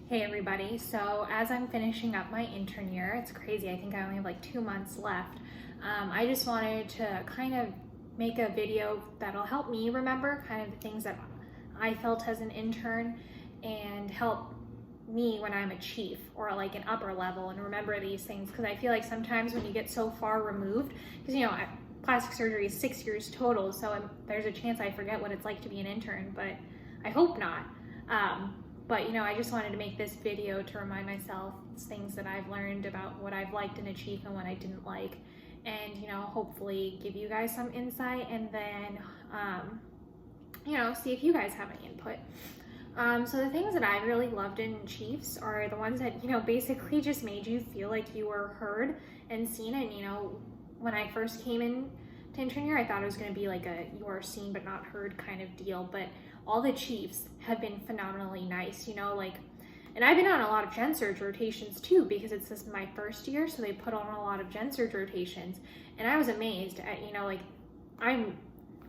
Hey everybody, so as I'm finishing up my intern year, it's crazy, I think I only have like 2 months left. I just wanted to kind of make a video that'll help me remember kind of the things that I felt as an intern and help me when I'm a chief or like an upper level and remember these things, because I feel like sometimes when you get so far removed, because plastic surgery is 6 years total, so there's a chance I forget what it's like to be an intern, but I hope not. But I just wanted to make this video to remind myself things that I've learned about what I've liked and achieved and what I didn't like, and hopefully give you guys some insight, and then see if you guys have any input. So the things that I really loved in Chiefs are the ones that basically just made you feel like you were heard and seen. And when I first came in to intern year, I thought it was going to be like a you are seen but not heard kind of deal, but all the chiefs have been phenomenally nice, and I've been on a lot of gen surge rotations too, because this is my first year, so they put on a lot of gen surge rotations, and I was amazed at, I'm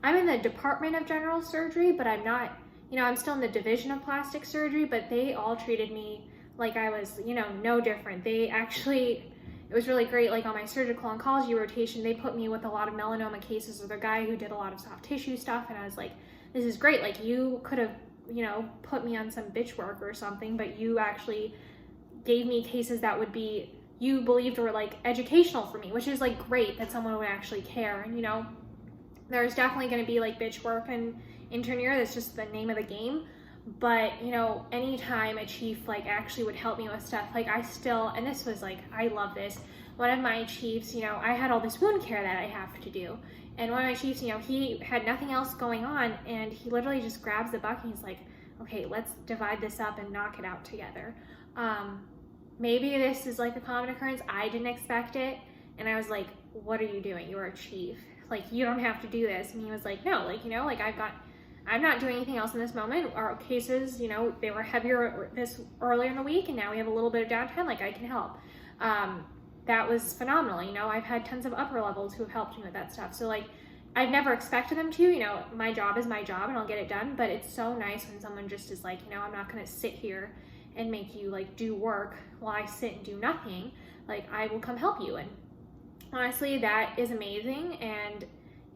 in the Department of General Surgery, but I'm not, I'm still in the Division of Plastic Surgery, but they all treated me like I was, no different. They actually, it was really great. Like on my surgical oncology rotation, they put me with a lot of melanoma cases with a guy who did a lot of soft tissue stuff, and I was like, this is great. Like, you could have, put me on some bitch work or something, but you actually gave me cases that would be, you believed were like educational for me, which is like great that someone would actually care. And there's definitely going to be like bitch work and intern year. That's just the name of the game. But anytime a chief like actually would help me with stuff, like I still, and this was like, I love this. One of my chiefs, I had all this wound care that I have to do. And one of my chiefs, he had nothing else going on, and he literally just grabs the buck and he's like, okay, let's divide this up and knock it out together. Maybe this is like a common occurrence. I didn't expect it. And I was like, what are you doing? You're a chief. Like, you don't have to do this. And he was like, no, like, I'm not doing anything else in this moment. Our cases, they were heavier earlier in the week, and now we have a little bit of downtime, like I can help. That was phenomenal. I've had tons of upper levels who have helped me with that stuff. So like, I've never expected them to, my job is my job and I'll get it done, but it's so nice when someone just is like, I'm not gonna sit here and make you like do work while I sit and do nothing. Like, I will come help you. And honestly, that is amazing, and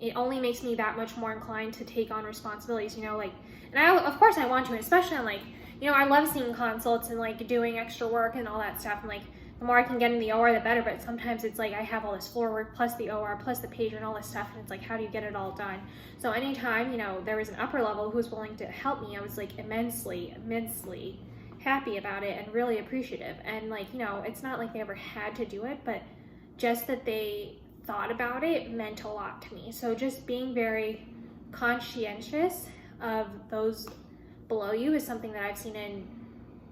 it only makes me that much more inclined to take on responsibilities, and of course I want to, especially on like, I love seeing consults and like doing extra work and all that stuff, and like, the more I can get in the OR, the better, but sometimes it's like I have all this floor work plus the OR plus the pager and all this stuff, and it's like, how do you get it all done? So anytime, there was an upper level who was willing to help me, I was like immensely happy about it and really appreciative. And like, it's not like they ever had to do it, but just that they thought about it meant a lot to me. So just being very conscientious of those below you is something that I've seen in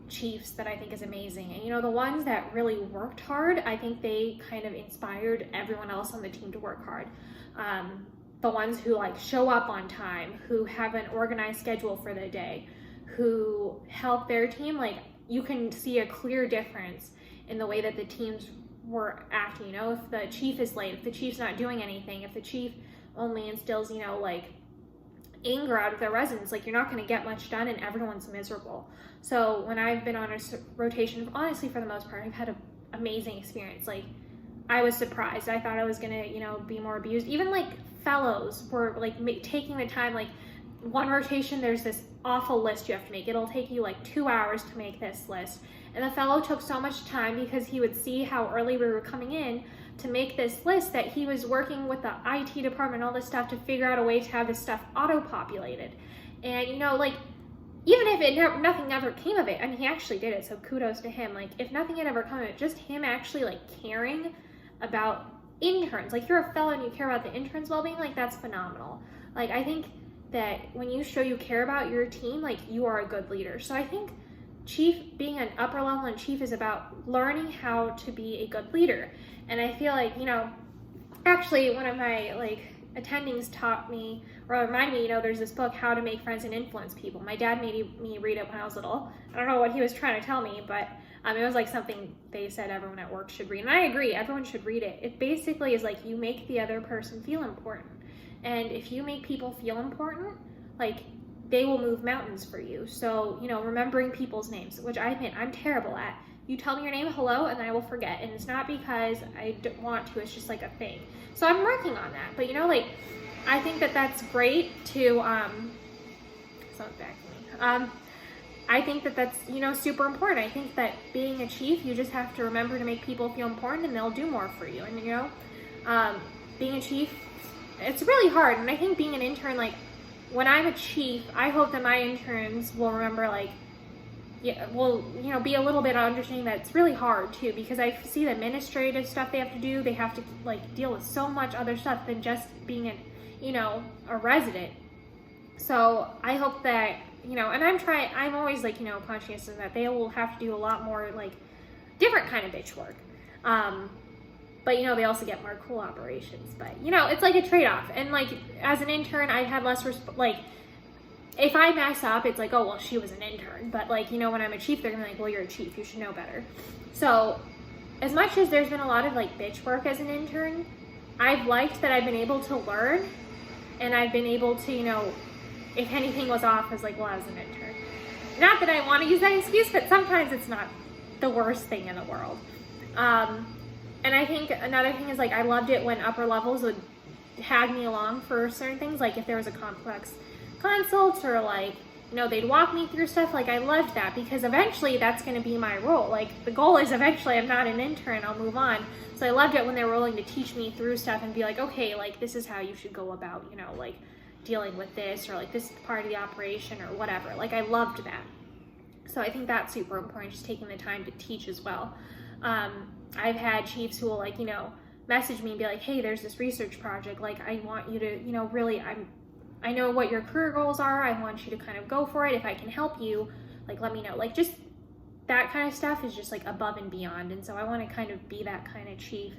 chiefs that I think is amazing. And the ones that really worked hard, I think they kind of inspired everyone else on the team to work hard. The ones who like show up on time, who have an organized schedule for the day, who help their team, like you can see a clear difference in the way that the teams were acting. If the chief is late, if the chief's not doing anything, if the chief only instills, like anger out of their residents, like you're not going to get much done and everyone's miserable. So when I've been on a rotation, honestly, for the most part, I've had an amazing experience. Like, I was surprised. I thought I was going to, be more abused. Even like fellows were like taking the time, like one rotation, there's this awful list you have to make. It'll take you like 2 hours to make this list. And the fellow took so much time because he would see how early we were coming in to make this list that he was working with the IT department, all this stuff, to figure out a way to have this stuff auto-populated. And like, even if nothing ever came of it, and he actually did it, so kudos to him. Like, if nothing had ever come of it, just him actually like caring about interns, like you're a fellow and you care about the interns' well-being, like that's phenomenal. Like, I think that when you show you care about your team, like you are a good leader. So I think chief, being an upper level and chief, is about learning how to be a good leader. And I feel like, actually one of my like attendings taught me, or reminded me, there's this book, How to Make Friends and Influence People. My dad made me read it when I was little. I don't know what he was trying to tell me, but it was like something they said everyone at work should read. And I agree, everyone should read it. It basically is like, you make the other person feel important. And if you make people feel important, like they will move mountains for you. So, you know, remembering people's names, which I admit I'm terrible at. You tell me your name, hello, and then I will forget. And it's not because I don't want to, it's just like a thing. So I'm working on that. But, you know, like, I think that that's great to, someone's back to me. I think that that's, you know, super important. I think that being a chief, you just have to remember to make people feel important, and they'll do more for you. And, you know, being a chief, it's really hard. And I think being an intern, like, when I'm a chief, I hope that my interns will remember, like, yeah, will, you know, be a little bit understanding that it's really hard too, because I see the administrative stuff they have to do. They have to, like, deal with so much other stuff than just being a, you know, a resident. So I hope that, you know, and I'm always, like, you know, conscious of that they will have to do a lot more, like, different kind of bitch work. But, you know, they also get more cool operations. But, you know, it's like a trade-off. And, like, as an intern, I had less, like, if I mess up, it's like, oh, well, she was an intern. But, like, you know, when I'm a chief, they're gonna be like, well, you're a chief, you should know better. So, as much as there's been a lot of, like, bitch work as an intern, I've liked that I've been able to learn, and I've been able to, you know, if anything was off, I was like, well, I was an intern. Not that I want to use that excuse, but sometimes it's not the worst thing in the world. And I think another thing is, like, I loved it when upper levels would tag me along for certain things, like if there was a complex consult or, like, you know, they'd walk me through stuff. Like, I loved that, because eventually that's going to be my role. Like, the goal is eventually I'm not an intern, I'll move on. So I loved it when they were willing to teach me through stuff and be like, okay, like, this is how you should go about, you know, like, dealing with this, or like this part of the operation or whatever. Like, I loved that. So I think that's super important, just taking the time to teach as well. I've had chiefs who will, like, you know, message me and be like, hey, there's this research project, like, I want you to, you know, really, I know what your career goals are, I want you to kind of go for it. If I can help you, like, let me know. Like, just that kind of stuff is just, like, above and beyond. And so I want to kind of be that kind of chief.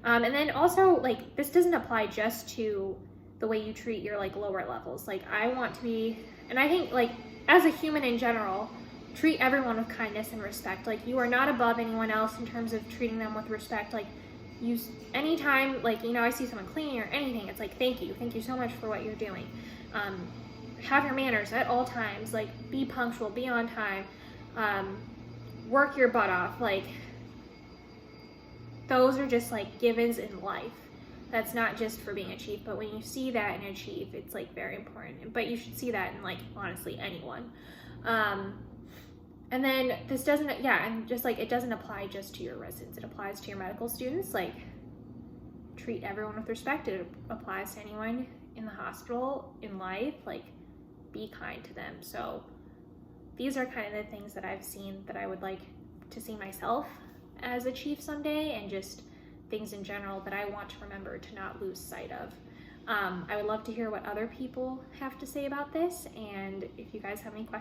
And then also, like, this doesn't apply just to the way you treat your, like, lower levels. Like, I want to be, and I think, like, as a human in general, treat everyone with kindness and respect. Like, you are not above anyone else in terms of treating them with respect. Like, anytime, like, you know, I see someone cleaning or anything, it's like, thank you so much for what you're doing. Have your manners at all times. Like, be punctual, be on time, work your butt off. Like, those are just, like, givens in life. That's not just for being a chief, but when you see that in a chief, it's, like, very important. But you should see that in, like, honestly, anyone. And then this doesn't, yeah, and just, like, it doesn't apply just to your residents. It applies to your medical students. Like, treat everyone with respect. It applies to anyone in the hospital, in life. Like, be kind to them. So these are kind of the things that I've seen that I would like to see myself as a chief someday, and just things in general that I want to remember to not lose sight of. I would love to hear what other people have to say about this, and if you guys have any questions,